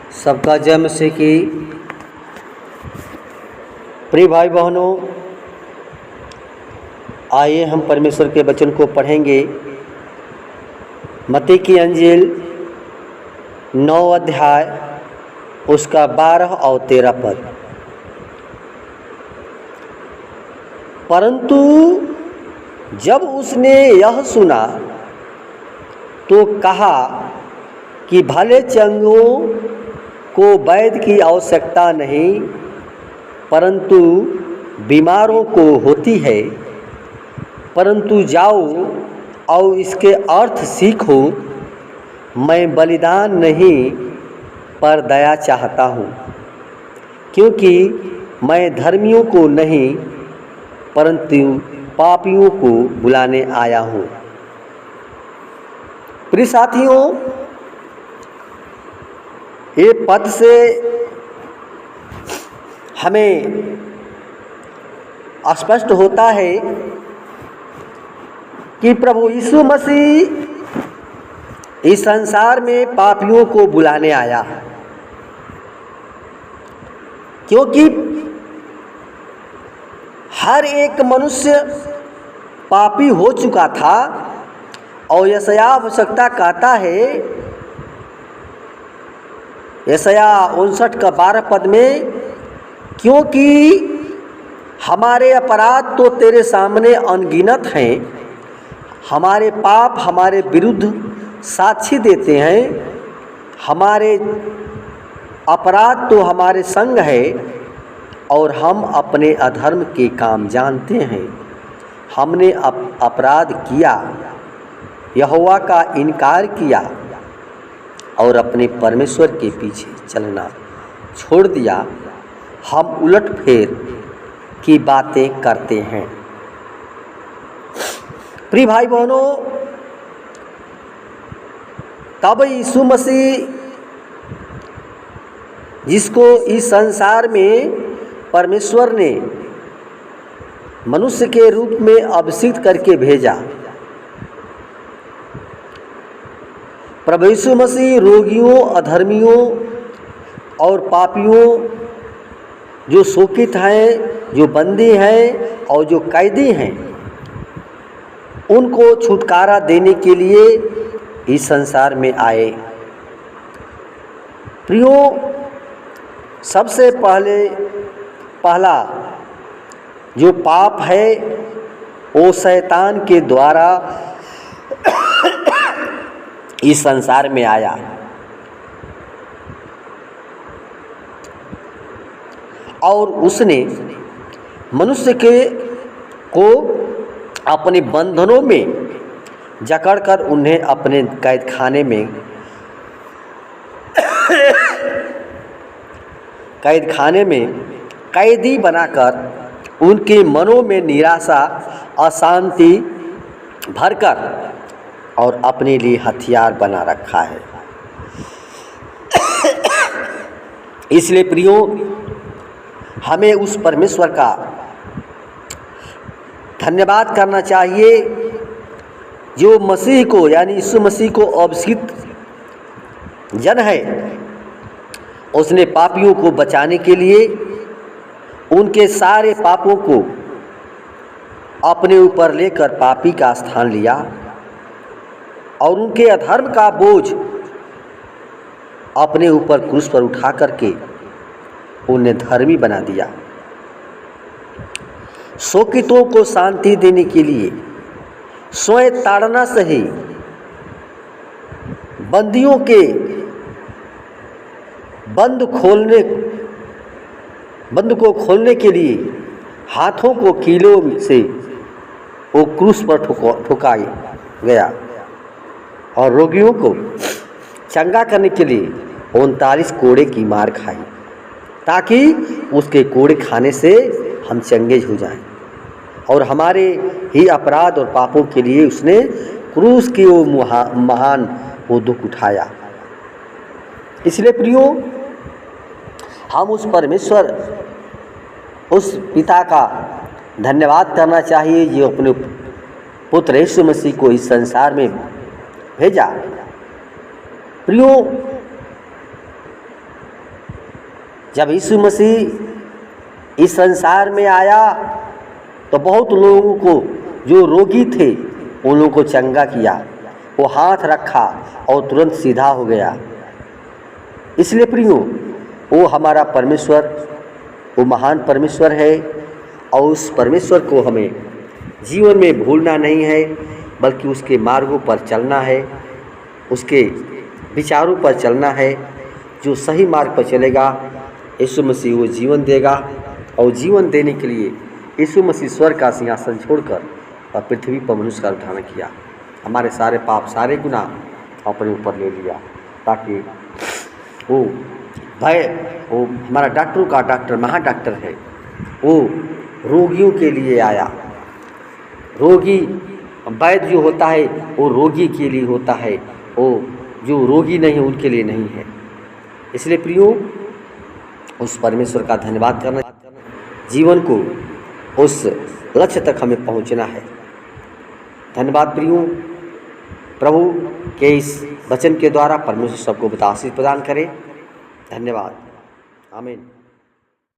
सबका जय मसीह की। प्रिय भाई बहनों, आइए हम परमेश्वर के वचन को पढ़ेंगे। मत्ती की अंजील 9 अध्याय उसका 12 और 13 पद। परंतु जब उसने यह सुना तो कहा कि भले चंगों को वैद्य की आवश्यकता नहीं, परंतु बीमारों को होती है। परंतु जाओ और इसके अर्थ सीखो, मैं बलिदान नहीं पर दया चाहता हूँ, क्योंकि मैं धर्मियों को नहीं परंतु पापियों को बुलाने आया हूँ। प्रिय साथियों, ये पद से हमें स्पष्ट होता है कि प्रभु यीशु मसीह इस संसार में पापियों को बुलाने आया, क्योंकि हर एक मनुष्य पापी हो चुका था। और यशायाह भविष्यवक्ता कहता है, यशायाह 59 का 12 पद में, क्योंकि हमारे अपराध तो तेरे सामने अनगिनत हैं, हमारे पाप हमारे विरुद्ध साक्षी देते हैं, हमारे अपराध तो हमारे संग है और हम अपने अधर्म के काम जानते हैं। हमने अपराध किया, यहोवा का इनकार किया और अपने परमेश्वर के पीछे चलना छोड़ दिया। हम उलटफेर की बातें करते हैं। प्रिय भाई बहनों, तब यीशु मसीह, जिसको इस संसार में परमेश्वर ने मनुष्य के रूप में अभिषिक्त करके भेजा, प्रभु यीशु मसीह रोगियों, अधर्मियों और पापियों, जो शोकित हैं, जो बंदी हैं और जो कैदी हैं, उनको छुटकारा देने के लिए इस संसार में आए। प्रियो, सबसे पहला जो पाप है वो शैतान के द्वारा इस संसार में आया। और उसने मनुष्य को अपने बंधनों में जकड़कर उन्हें अपने कैद खाने में कैदी बनाकर उनके मनों में निराशा, अशांति भरकर और अपने लिए हथियार बना रखा है। इसलिए प्रियो, हमें उस परमेश्वर का धन्यवाद करना चाहिए जो मसीह को, यानी यीशु मसीह को अभिषिक्त जन है। उसने पापियों को बचाने के लिए उनके सारे पापों को अपने ऊपर लेकर पापी का स्थान लिया और उनके अधर्म का बोझ अपने ऊपर क्रूस पर उठा करके उन्हें धर्मी बना दिया। शोकितों को शांति देने के लिए स्वयं ताड़ना सही, बंदियों के बंद को खोलने के लिए हाथों को कीलों से वो क्रूस पर ठुकाया गया और रोगियों को चंगा करने के लिए 39 कोड़े की मार खाई, ताकि उसके कोड़े खाने से हम चंगे हो जाएं। और हमारे ही अपराध और पापों के लिए उसने क्रूस की वो महान वो दुख उठाया। इसलिए प्रियो, हम उस परमेश्वर, उस पिता का धन्यवाद करना चाहिए जो अपने पुत्र यीशु मसीह को इस संसार में भेजा। प्रियो, जब यीशु मसीह इस संसार में आया तो बहुत लोगों को, जो रोगी थे, उन लोगों को चंगा किया। वो हाथ रखा और तुरंत सीधा हो गया। इसलिए प्रियो, वो हमारा परमेश्वर, वो महान परमेश्वर है और उस परमेश्वर को हमें जीवन में भूलना नहीं है, बल्कि उसके मार्गों पर चलना है, उसके विचारों पर चलना है। जो सही मार्ग पर चलेगा, यीशु मसीह वो जीवन देगा। और जीवन देने के लिए यीशु मसीह स्वर्ग का सिंहासन छोड़कर और पृथ्वी पर मनुष्य का उद्धार किया। हमारे सारे पाप, सारे गुनाह अपने ऊपर ले लिया, ताकि वो वो हमारा डॉक्टरों का डॉक्टर, महाडॉक्टर है, वो रोगियों के लिए आया। रोगी, वैद्य जो होता है वो रोगी के लिए होता है, वो जो रोगी नहीं है उनके लिए नहीं है। इसलिए प्रियो, उस परमेश्वर का धन्यवाद करना, जीवन को उस लक्ष्य तक हमें पहुंचना है। धन्यवाद प्रियो। प्रभु के इस वचन के द्वारा परमेश्वर सबको आशीष प्रदान करे। धन्यवाद। आमीन।